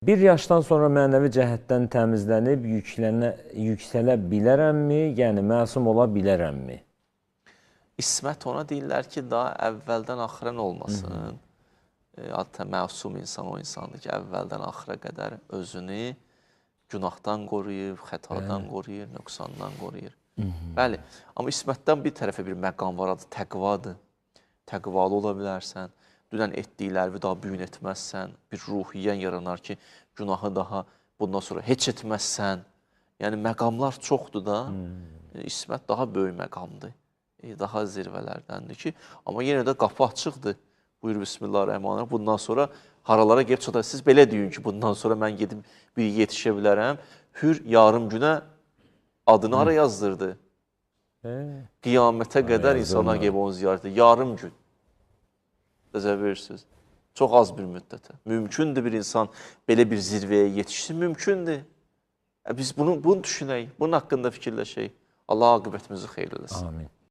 Bir yaşdan sonra mənəvi cəhətdən təmizlənib yüksələ bilərəmmi? Yəni məsum ola bilərəmmi? İsmət ona deyirlər ki, daha əvvəldən axıra nə olmasın? Adətən məsum insan o insandır ki, əvvəldən axıra qədər özünü günahdan qoruyur, xətadan qoruyur, nöqsandan qoruyur. Bəli, amma İsmətdən bir tərəfə bir məqam var, adı təqvadır. Təqvalı ola bilərsən, dünən etdiklərini daha büyün etməzsən, bir ruhiyyən yaranar ki, günahı daha bundan sonra heç etməzsən. Yəni, məqamlar çoxdur da, İsmət daha böyük məqamdır, daha zirvələrdəndir ki, amma yenə də qapı açıqdır. Buyur, Bismillahirrahmanirrahim, bundan sonra haralara gəlib çatar. Siz belə deyin ki, bundan sonra mən gedib bir yetişə bilərəm. Hür yarım günə adını hara yazdırdı? Qiyamətə qədər insana gəlib onu ziyarət edir. Yarım gün. Təzəvvürsünüz. Çox az bir müddətə. Mümkündür bir insan belə bir zirvəyə yetişsin, mümkündür. Biz bunu düşünək, bunun haqqında fikirləşək. Allah aqibətimizi xeyir eləsin. Amin.